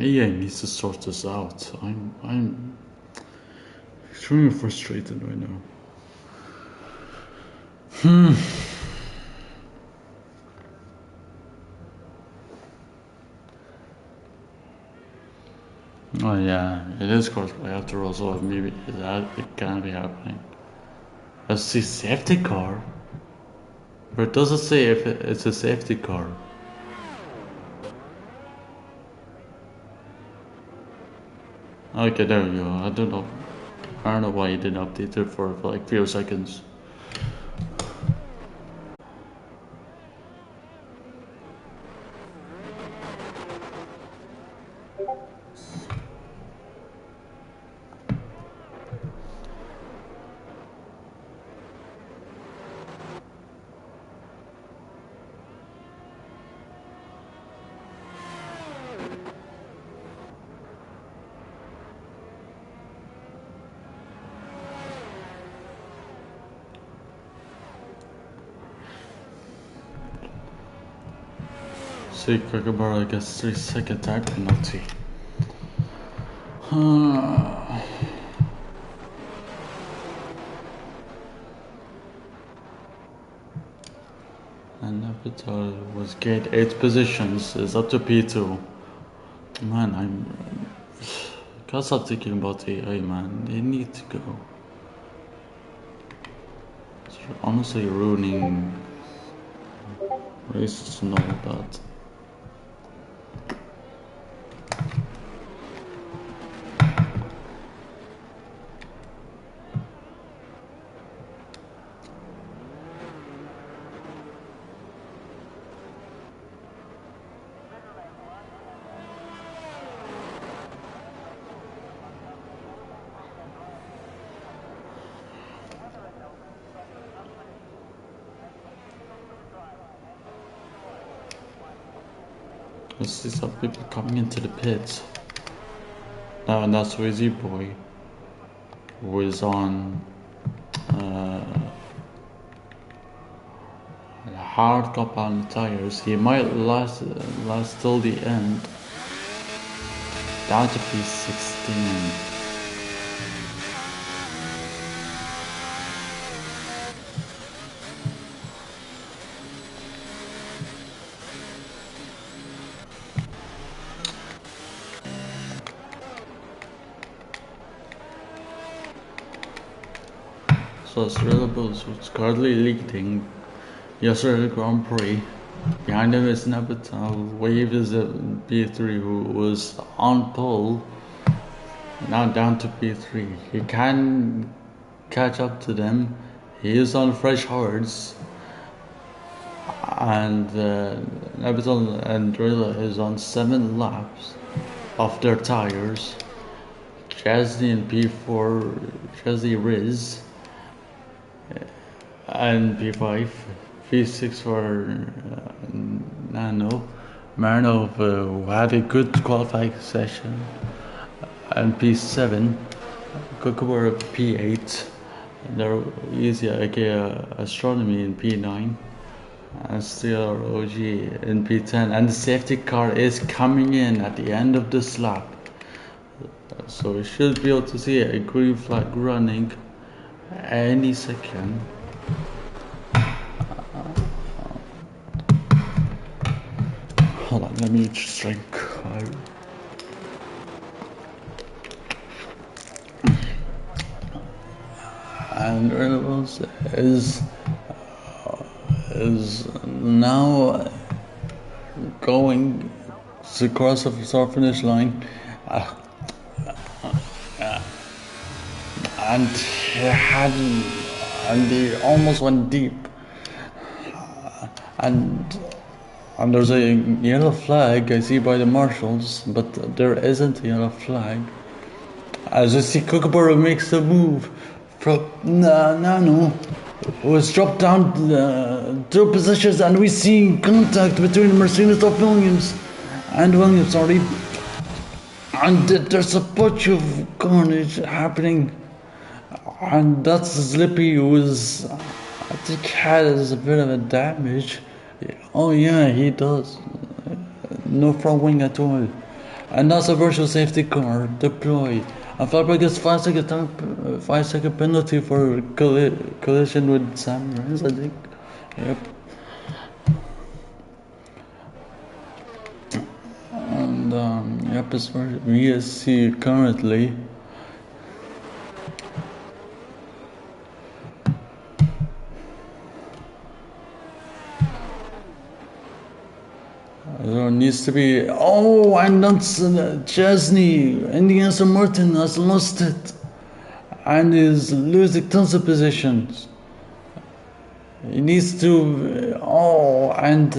EA needs to sort this out. I'm extremely frustrated right now. Oh yeah, it is crossplay after all, so maybe that it can be happening. A safety car? But it doesn't say if it's a safety car. Okay, there we go. I don't know why you didn't update it for like a few seconds. See, Kookaburra gets 3-second time penalty. And Avatar was gate 8 positions, is up to P2. Man, can't stop thinking about AI, man. They need to go. It's honestly ruining races and all that. I see some people coming into the pits. Now, and that's Wizzy Boy, who is on hard compound tires. He might last till the end. Down to P16. So Australia is currently leading the Australia Grand Prix. Behind him is Nabatal. Wave is a P3 who was on pole. Now down to P3. He can catch up to them. He is on fresh hards. And Nabatal and Drilla is on 7 laps of their tires. Chesney in P4, Chesney Riz. And P5, P6 for Nano. Marnov who had a good qualifying session. And P7, Kookaburra P8. They're easy, Astronomy in P9. And still OG in P10. And the safety car is coming in at the end of this lap. So we should be able to see a green flag running any second. Hold on, let me just drink. And Reynolds is now going to cross the start finish line. And he almost went deep. And there's a yellow flag I see by the marshals, but there isn't a yellow flag. As you see, Kookaburra makes the move from Nano, who has dropped down 2 positions, and we see contact between Mercedes of Williams and Williams, sorry. And there's a bunch of carnage happening. And that's Slippy, who is, I think, has a bit of a damage. Oh yeah, he does. No front wing at all. And also virtual safety car deployed. And Flapper gets 5 second penalty for collision with Sam Reyes, I think. Yep. And yep, as far as VSC currently. There needs to be. Oh, and that's Chesney. Indiana Martin has lost it and is losing tons of positions. He needs to. Oh, and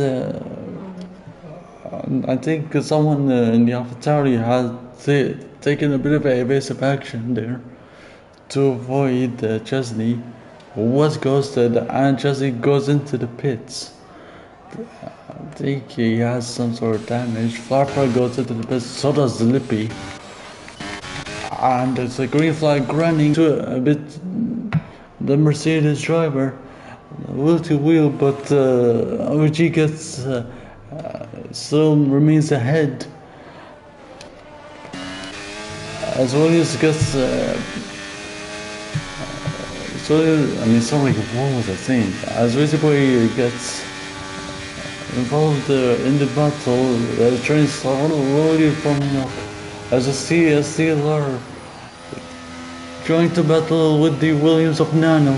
I think someone in the AlphaTauri has taken a bit of evasive action there to avoid Chesney, who was ghosted, and Chesney goes into the pits. I think he has some sort of damage. Flapper goes into the pits, so does Lippy. And it's a green flag running to a bit the Mercedes driver, wheel to wheel, but OG gets still remains ahead. As Williams gets what was I saying? As Wizzy Boy gets involved in the battle, the train slowly forming up as a CLR trying to battle with the Williams of Nano.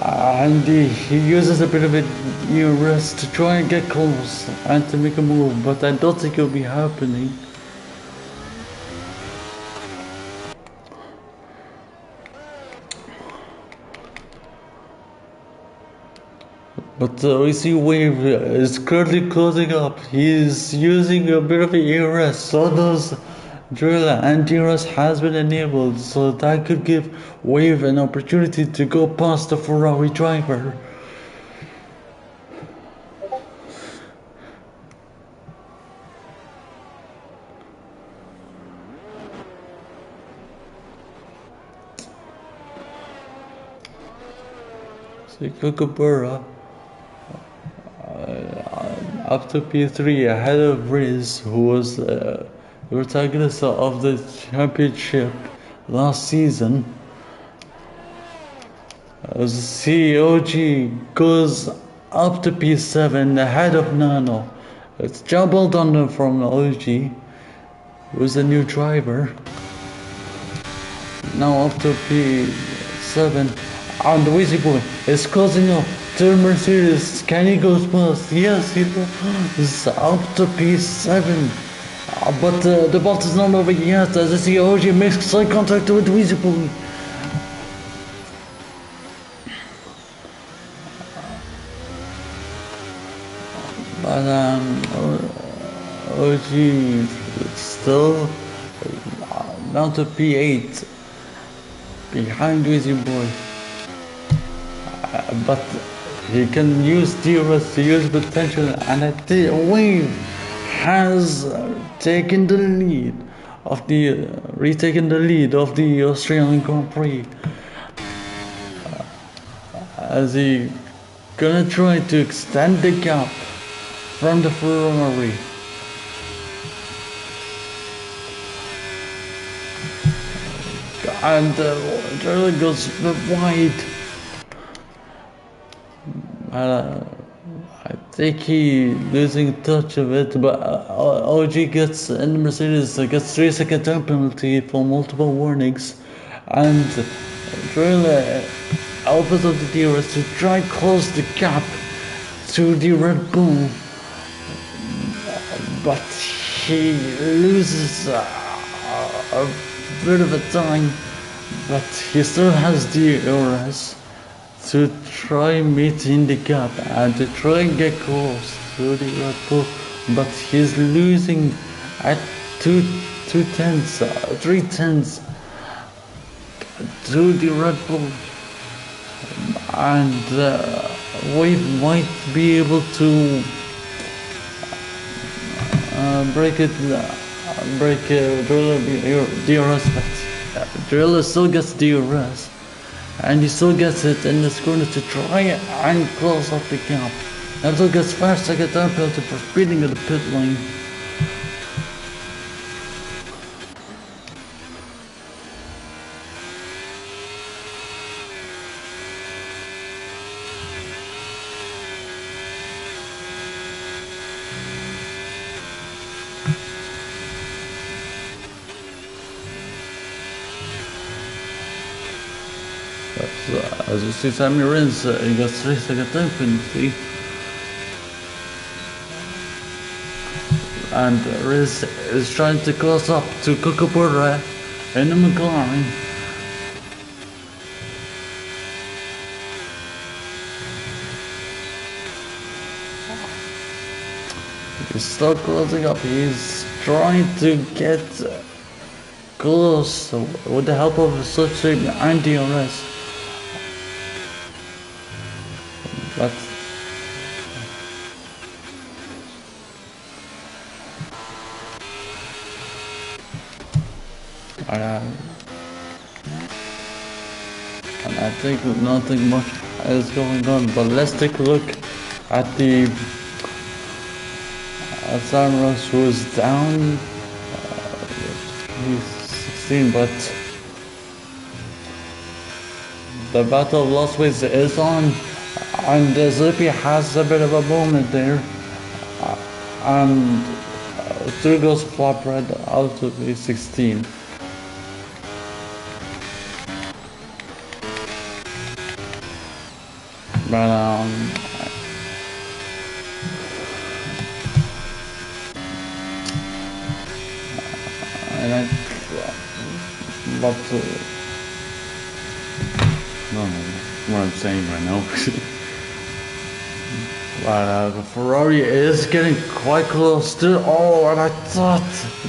And he uses a bit of ERS to try and get close and to make a move, but I don't think it'll be happening. But we see Wave is currently closing up. He's using a bit of ERS, so does Drilla, and DRS has been enabled, so that could give Wave an opportunity to go past the Ferrari driver. So Kookaburra up to P3 ahead of Riz, who was the protagonist of the championship last season. As COG goes up to P7 ahead of Nano. It's job well done from OG, who's the new driver. Now up to P7, and the Wheezy Boy is closing up to Mercedes. Can he go past? Yes, he is up to P7. But the bot is not over yet, as I see OG makes side contact with Wheezy Boy. But OG still down to P8 behind Wheezy Boy. But he can use DRS to use potential, and I think Wave has taken the lead of the retaken the lead of the Australian Grand Prix, as he gonna try to extend the gap from the Ferrari. And Charlie goes wide. I think he losing touch of it, but OG gets in the Mercedes gets 3-second time penalty for multiple warnings, and Drilla opens up the DRS to try and close the gap to the Red Bull, but he loses a bit of a time, but he still has DRS to try meeting the gap and to try and get close to the Red Bull, but he's losing at 3 tenths to the Red Bull, and Wave might be able to break DRS, but Driller still gets DRS. And he still gets it in this corner to try and close up the gap. And still gets 5-second time penalty for speeding at the pit lane. So, as you see, Sammy Rins, he got 3 second time penalty. And Riz is trying to close up to Kookaburra in the McLaren. He's still closing up. He's trying to get close with the help of slipstream and DRS. But and I think nothing much is going on. But let's take a look at the Samros, who is down. He's 16, but the Battle of Lost Ways is on, and Zippy has a bit of a moment there, and through goes Flop Red out of the 16. But and I, but no, what I'm saying right now. But Ferrari is getting quite close to. Oh, and I thought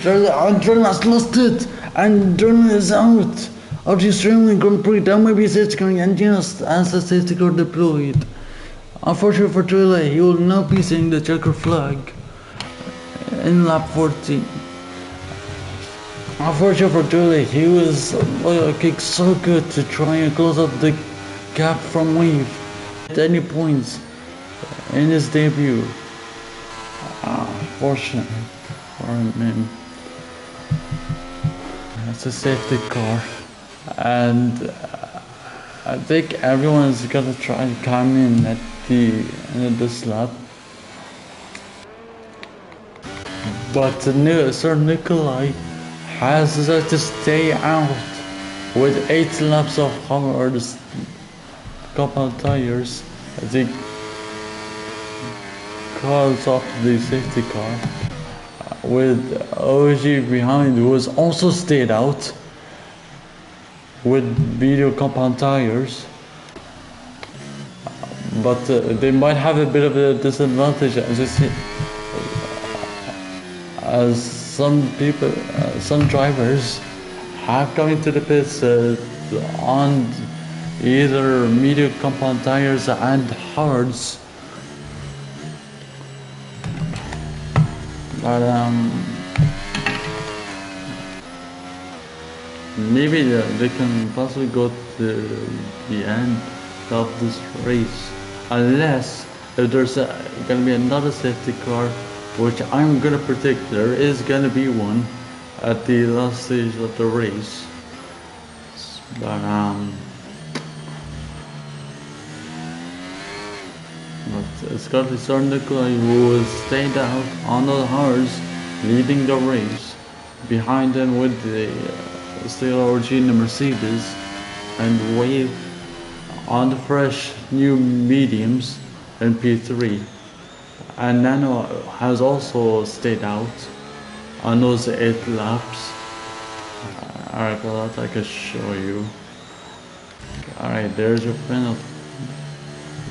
Adrenaline has lost it, and Adrenaline is out of the Australian Grand Prix. That might be safety car, and just as the safety car deployed. Unfortunately for Trilla, he will not be seeing the checker flag in lap 14. Unfortunately for Trilla, he was looking so good to try and close up the gap from Wave at any points in his debut. Unfortunately for him, it's a safety car, and I think everyone's gonna try to come in at the end of this lap. But Sir Nikolai has decided to stay out with 8 laps of hard compound tires as he calls off the safety car, with OG behind, who has also stayed out with video compound tires. But they might have a bit of a disadvantage as some people, some drivers have come into the pits on either medium compound tires and hards. But maybe they can possibly go to the end of this race, unless if there's gonna be another safety car, which I'm gonna predict there is gonna be one at the last stage of the race. But it's got to be Sir Nikolai, who has stayed out on the hards, leading the race. Behind him with the still OG in the Mercedes, and Wave on the fresh new mediums in P3. And Nano has also stayed out on those 8 laps. Alright, well, that I can show you. Alright, there's your penalty.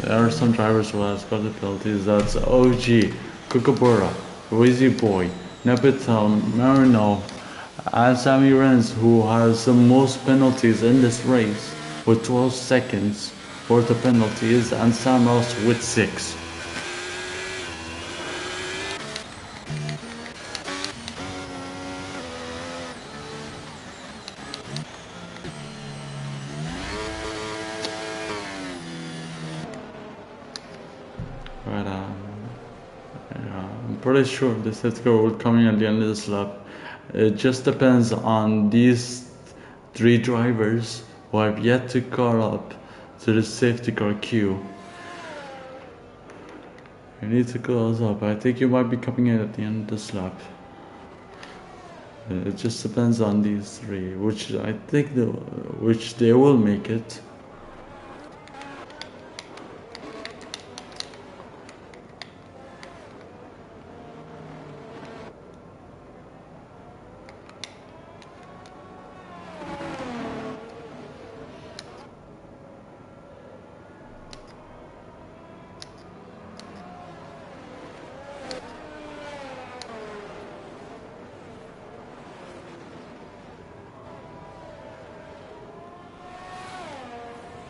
There are some drivers who have got the penalties. That's OG, Kookaburra, Wheezy Boy, Nepitel, Marino, and Sammy Renz, who has the most penalties in this race with 12 seconds worth of penalties, and Sam Ross with 6. But I'm pretty sure the safety car will come in at the end of this lap. It just depends on these 3 drivers who have yet to car up to the safety car queue. You need to close up. I think you might be coming in at the end of this lap. It just depends on these 3, which I think which they will make it.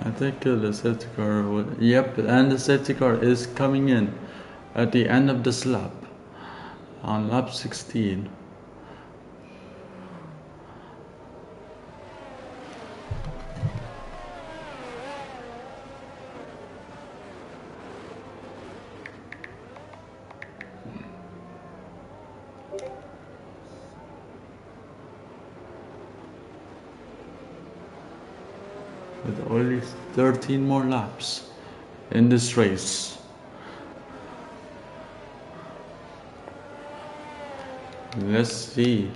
I think the safety car. Yep, and the safety car is coming in at the end of this lap on lap 16. With only 13 more laps in this race. Let's see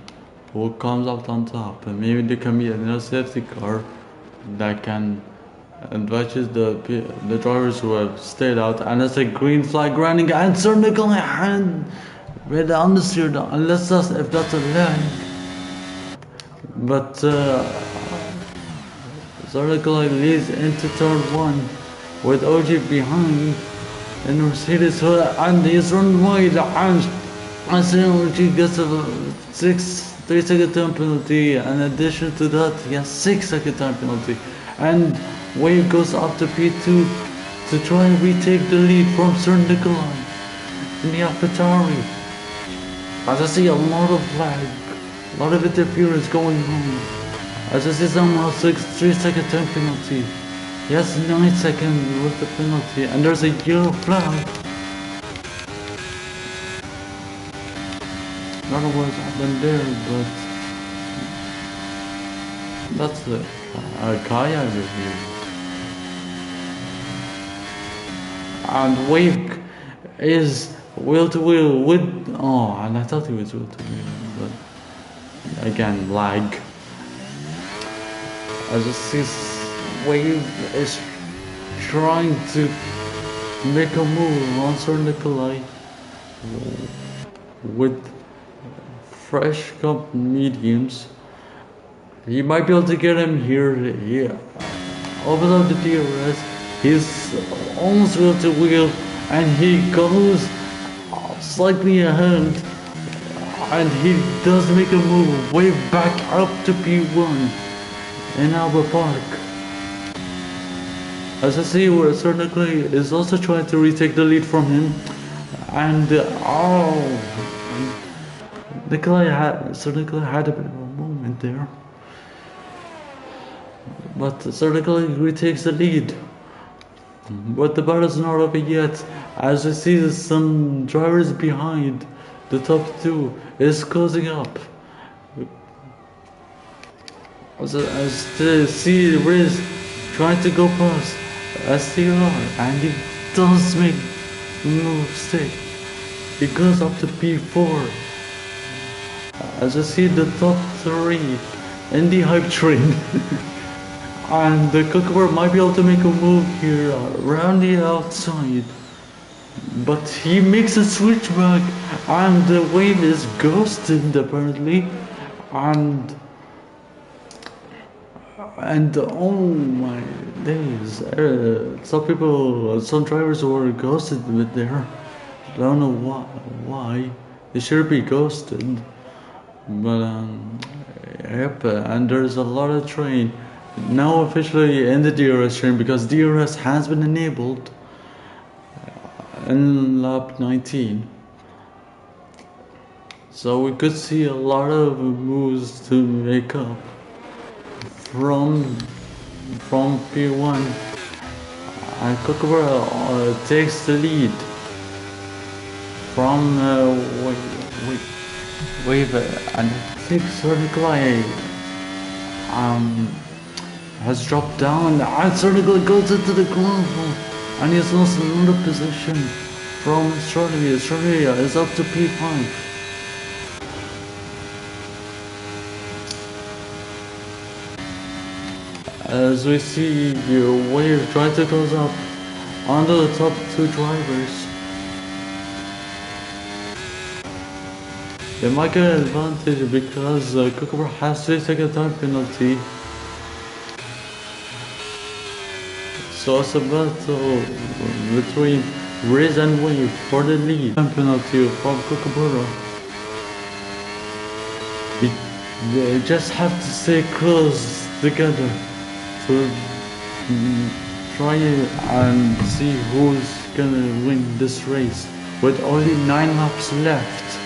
who comes out on top, and maybe there can be another safety car that can advise the drivers who have stayed out. And it's a green flag running, and Sir Nikolai hand with the understeer, unless if that's a lag. But Sir Nikolai leads into turn 1 with OG behind and Mercedes, and he's run wide, and OG gets a 3-second time penalty. In addition to that, he has 6-second time penalty, and Wave goes up to P2 to try and retake the lead from Sir Nikolai in the AlphaTauri. As I see a lot of lag, a lot of interference going on. As I see somehow 3-second time penalty. Yes, 9 seconds with the penalty, and there's a yellow flag. I don't know what's happened there, but that's a Kaya review. And Wake is wheel to wheel with and I thought he was wheel to wheel, but again lag. As I see Wave is trying to make a move on Sir Nikolai with fresh cup mediums. He might be able to get him here. Yeah, opens up the DRS. He's almost wheel to wheel, and he goes slightly ahead, and he does make a move way back up to P1 in Albert Park. As I see where Sir Nikolai is also trying to retake the lead from him, and Sir Nikolai had a bit of a moment there, but Sir Nikolai retakes the lead. But the battle's not over yet, as I see some drivers behind the top two is closing up. As to see Riz trying to go past STR, and he does make no mistake. He goes up to P4. As I see the top three in the hype train. And the Kookaburra might be able to make a move here around the outside. But he makes a switchback, and the wave is ghosted apparently. And oh my days, some drivers were ghosted with there. I don't know why. They should be ghosted. But yep, and there's a lot of train now officially in the DRS train, because DRS has been enabled in lap 19. So we could see a lot of moves to make up from P1, and Kookaburra takes the lead from Wave, and I think Sir Nikolai has dropped down, and Sir Nikolai goes into the ground, and he's lost another position from Australia. Australia is up to P5. As we see Wave trying to close up onto the top two drivers. They might get an advantage because Kookaburra has to take a time penalty. So it's a battle between Riz and Wave for the lead. Time penalty from Kookaburra. They just have to stay close together to try and see who's gonna win this race with only 9 laps left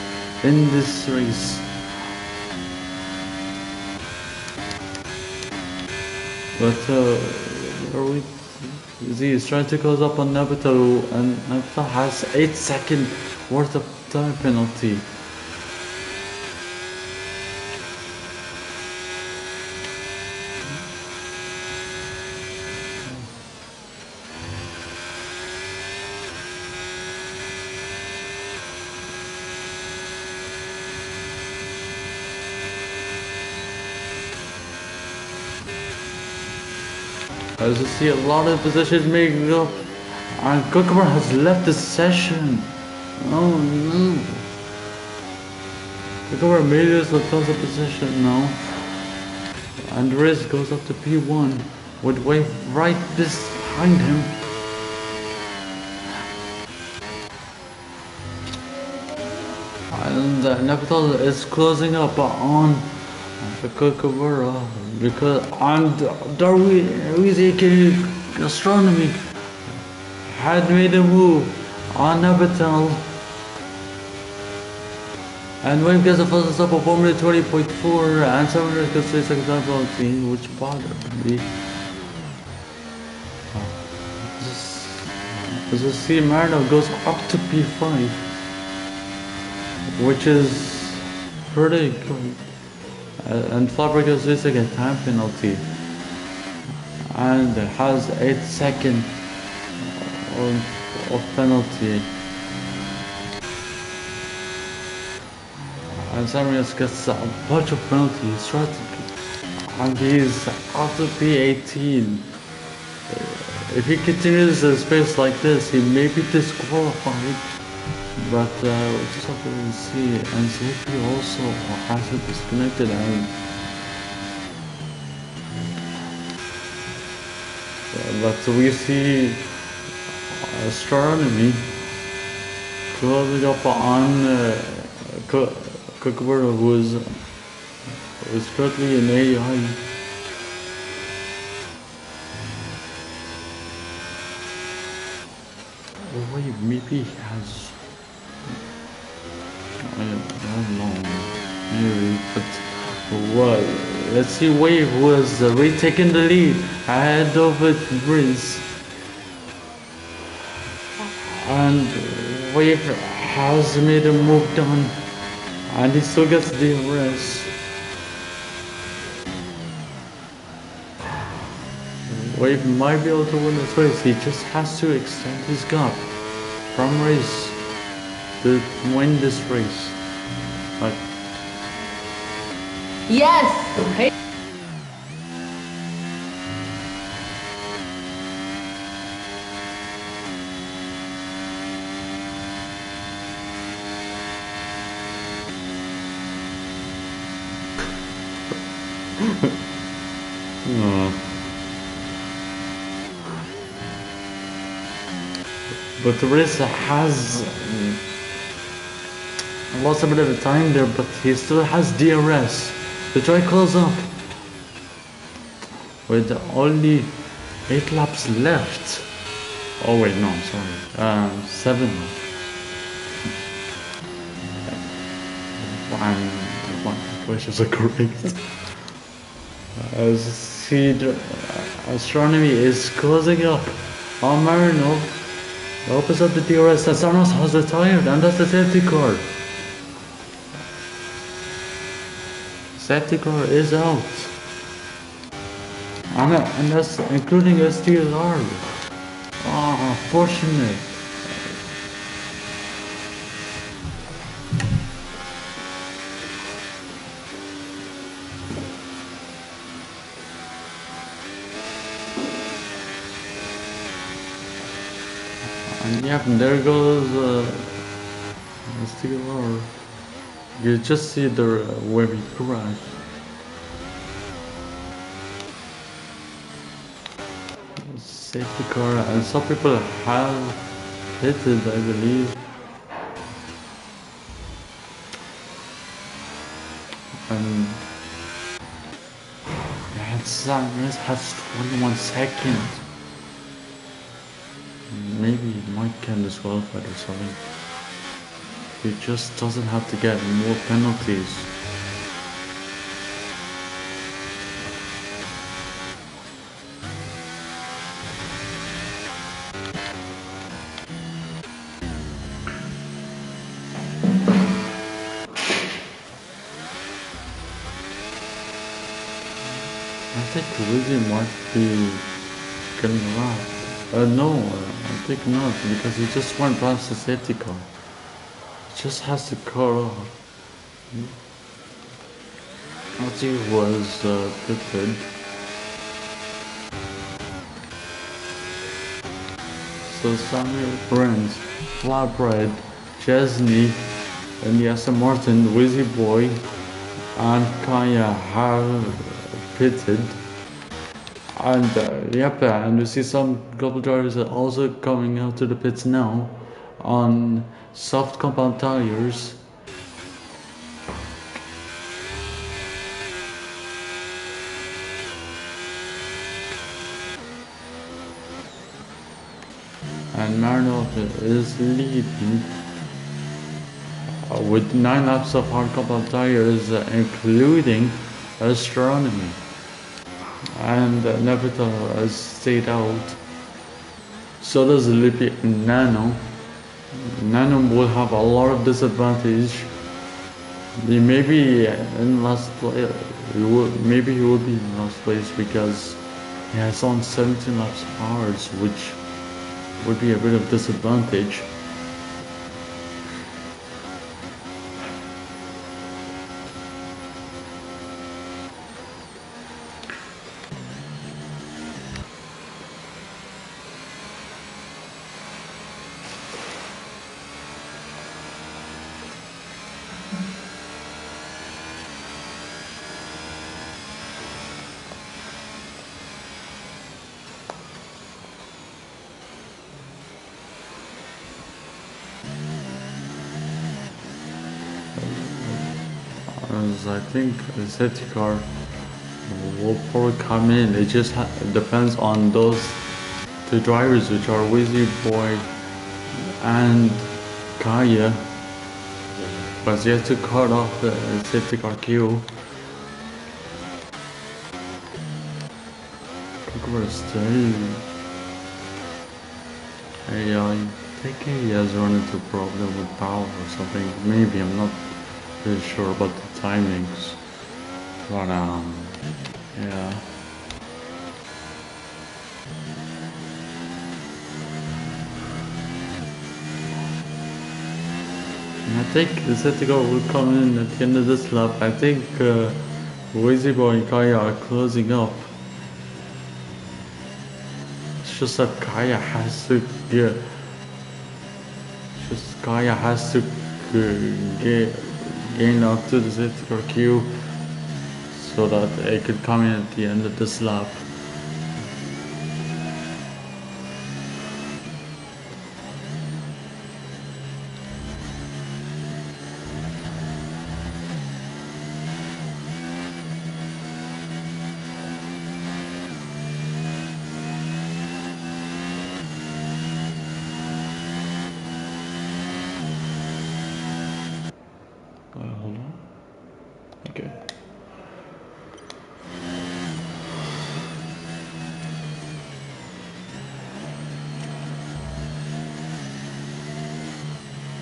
in this race. But he's trying to close up on Nabuto, and Nabuto has 8-second worth of time penalty. As you see, a lot of positions making up, and Cucumber has left the session. Oh no! Cucumber made it to close the position now, and Riz goes up to P1 with Wave right behind him. And Napital is closing up on the Kookaburra because Darwiz aka Astronomy had made a move on Napital, and Wave gets a fastest up of 1 minute 20.4 and 7 minutes 3 seconds time penalty, which bothered me. As you see, Marino goes up to P5, which is pretty good. And Flopper gets this again time penalty and has 8 seconds of penalty. And Samuels gets a bunch of penalties, and he's out to P18. If he continues his pace like this, he may be disqualified. But we'll just have to wait and see. And Zippy also has it disconnected, and but we see Astronomy closing up on Kookaburra, who is currently in AI. Wait, maybe he has. I don't know, maybe, but well, let's see. Wave was retaking the lead ahead of Breeze, and Wave has made a move down, and he still gets the arrest. Wave might be able to win this race. He just has to extend his gap from race to win this race. But yes. Hey. But Riz has lost a bit of time there, but he still has DRS to try close up with only 8 laps left. Oh wait, no, sorry, 7. One questions are correct. Astronomy is closing up on Marino. Opens up the DRS, and Sarnos has retired, and that's the safety car. Safety car is out. And that's including STLR. Ah, unfortunate. And yeah, and there goes STLR. You just see the where we crash. Safety car, and some people have hit it, I believe. And Sanchez has 21 seconds. Maybe he might get disqualified or something. He just doesn't have to get more penalties. I think Wizzy might be getting around. No, I think not, because he just went past the safety car. He just has to cut off. Ozzy was pitted. So Samuel Friends, Flatbread, Chesney, and the Aston Martin, Wizzy Boy, and Kaya have pitted. And yep, and we see some couple drivers are also coming out to the pits now on soft compound tires. And Marinov is leading with 9 laps of hard compound tires, including astronomy. And Navitor has stayed out. So does Lippi Nano. Nano will have a lot of disadvantage. He may be in last place. Maybe he will be in last place because he has on 17 laps hours, which would be a bit of disadvantage. As I think the safety car will probably come in. It just depends on those two drivers, which are Wizzy Boy and Kaya, but you have to cut off the safety car queue. I think he has run into a problem with power or something. Maybe, I'm not really sure about the timings. But yeah. I think the safety car will come in at the end of this lap. I think Wizzy Boy and Kaya are closing up. It's just that Kaya has to get. Kaya has to gain up to the safety car queue so that it could come in at the end of this lap. Hold on. Okay.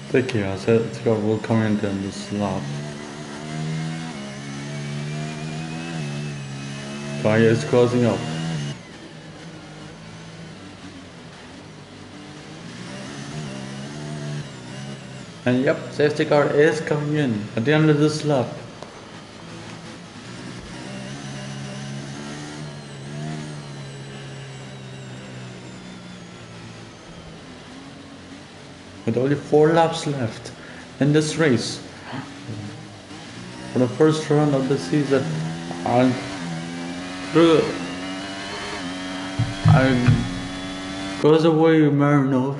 Thank you. I said it's got will come in on this lap. Kaya is closing up. And yep, safety car is coming in at the end of this lap. With only 4 laps left in this race. For the first run of the season, and goes away Marinov.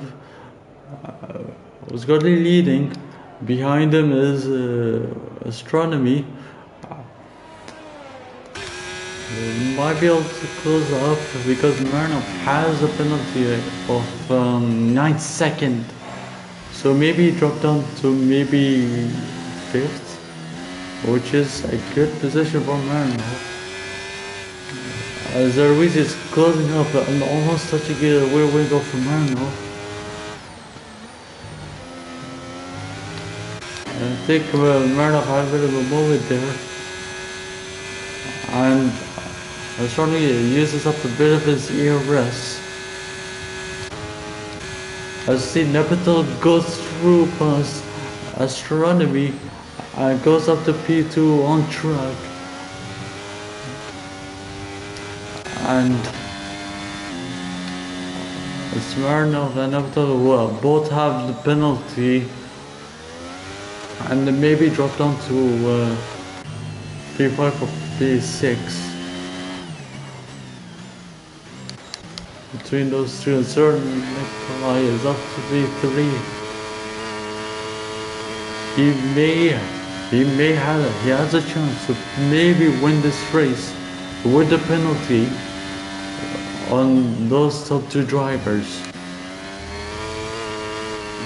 Was currently leading. Behind him is Astronomy. might be able to close up because Murnau has a penalty of 9 seconds. So maybe drop down to maybe 5th, which is a good position for Murnau. Zerwis is closing up and almost touching a rear window for Murnau. I think Murnau had a bit of a moment there. And certainly uses up a bit of his ERS. As see Nepatel goes through past Astronomy and goes up to P2 on track. And Smirnov and Nepatel will both have the penalty and maybe drop down to P5 or P6. Between those two, and certain Nikolai is up to P3. He has a chance to maybe win this race with the penalty on those top two drivers.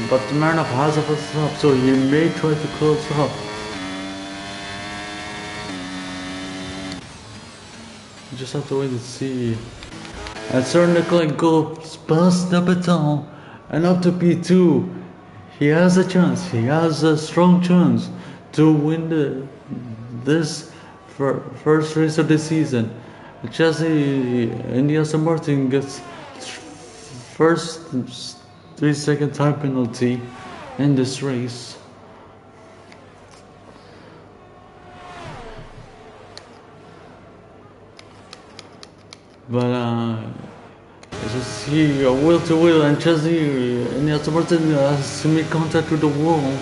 But Smirnov has a first stop, so he may try to close up. You just have to wait and see. And Sir Nikolai goes past the baton and up to P2. He has a chance, he has a strong chance to win this first race of the season. Chelsea and Aston Martin gets first 3-second time penalty in this race. But just see wheel to wheel, and Chelsea and Aston Martin has to make contact with the wall.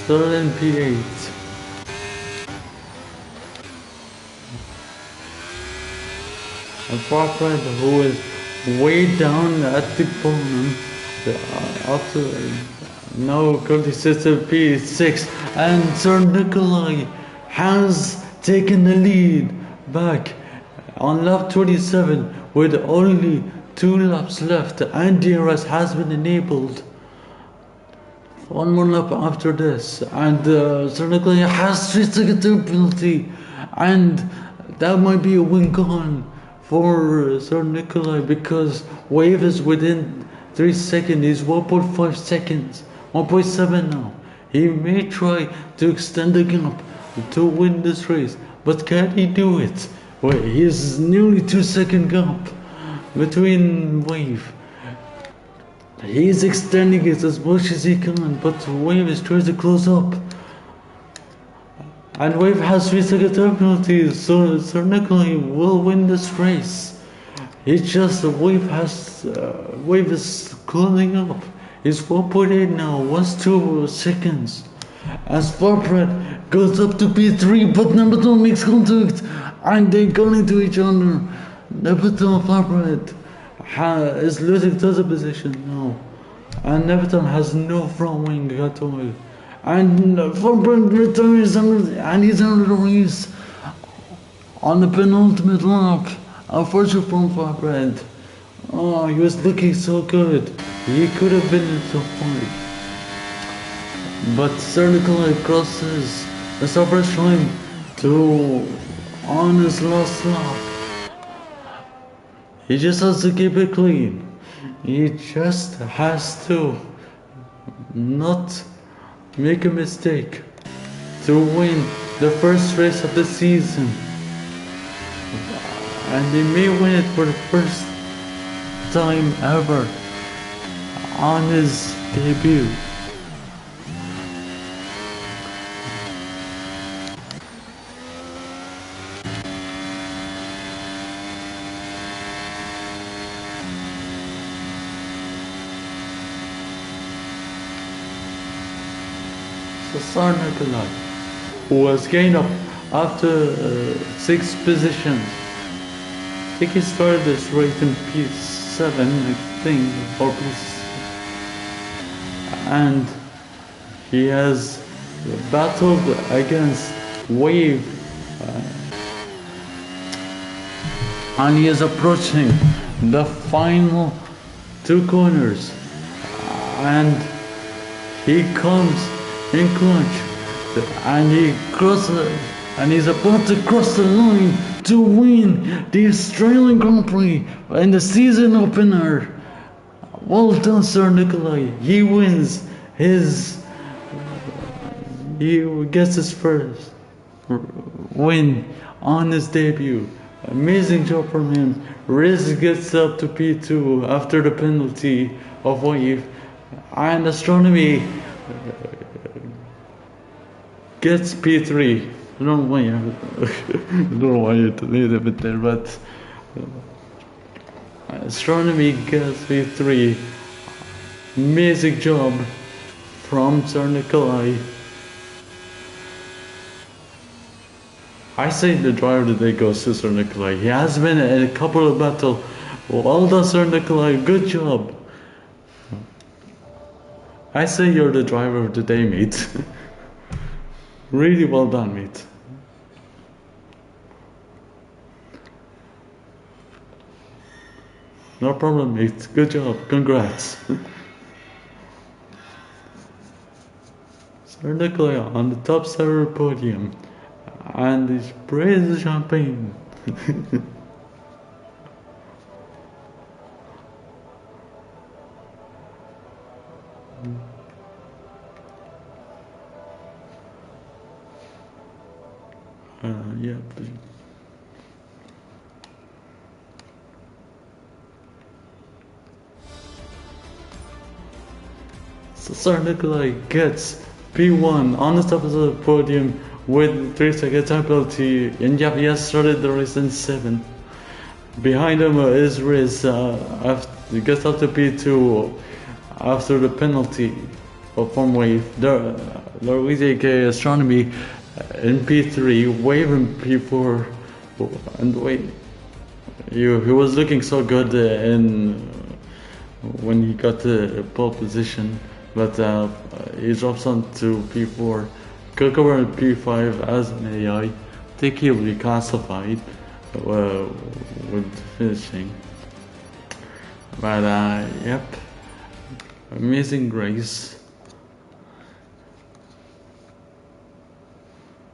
Still in P8. And Farfred, who is way down at the bottom, up to now currently sits at P6, and Sir Nikolai has taken the lead back on lap 27 with only 2 laps left, and DRS has been enabled. One more lap after this, and Sir Nikolai has 3-second penalty, and that might be a win gone for Sir Nikolai because Wave is within 3 seconds. He's 1.5 seconds, 1.7 now. He may try to extend the gap to win this race, but can he do it? Well, he's nearly 2-second gap between Wave. He's extending it as much as he can, but Wave is trying to close up. And Wave has 3-second time penalties, so Sir Nikolai will win this race. It's just Wave is closing up. He's 1.8 now, 1-2 seconds. As Farfred goes up to P3, but Nepatel makes contact, and they go into each other. Nepatel Farfred is losing third position now, and Nepatel has no front wing at all. And Farfred returns and he's under the race on the penultimate lap. Unfortunately from Farfred. Oh, he was looking so good. He could have been in top 5. But Sir Nikolai crosses the first time to on his last lap. He just has to keep it clean. He just has to not make a mistake to win the first race of the season. And he may win it for the first time ever on his debut. Sir Nikolai, who was gained up after 6 positions. I think he started this race in P7, I think, or P6. And he has battled against wave, and he is approaching the final 2 corners, and he comes in clutch, and he's about to cross the line to win the Australian Grand Prix and the season opener. Well done, Sir Nikolai. He gets his first win on his debut. Amazing job from him. Riz gets up to P2 after the penalty of wave, and Astronomy gets P3. I don't know why you did it there, but Astronomy gets P3. Amazing job from Sir Nikolai. I say the driver of the day goes to Sir Nikolai. He has been in a couple of battles. Well done, Sir Nikolai. Good job. I say you're the driver of the day, mate. Really well done, mate. No problem, mate. Good job. Congrats. Sir Nikolai on the top server podium. And he sprays the champagne. Yeah. So Sir Nikolai gets P1 on the top of the podium with 3-second time penalty, and yep, he has started the race in 7th. Behind him is Riz, he gets up to P2 after the penalty from wave. Louise aka Astronomy in P3, wave in P4, and wait, he was looking so good when he got the pole position, but he drops on to P4. Could cover in P5 as an AI. I think he'll be classified with finishing. But yep, amazing race.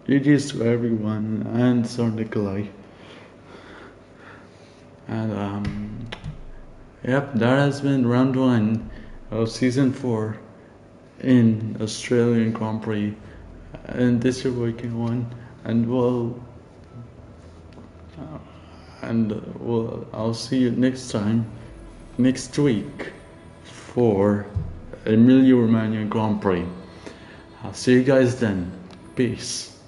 GG's to everyone and Sir Nikolai. And yep, that has been round 1 of season 4 in Australian Grand Prix. And this year weekend 1, and I'll see you next week for Emilia Romagna Grand Prix. I'll see you guys then. Peace.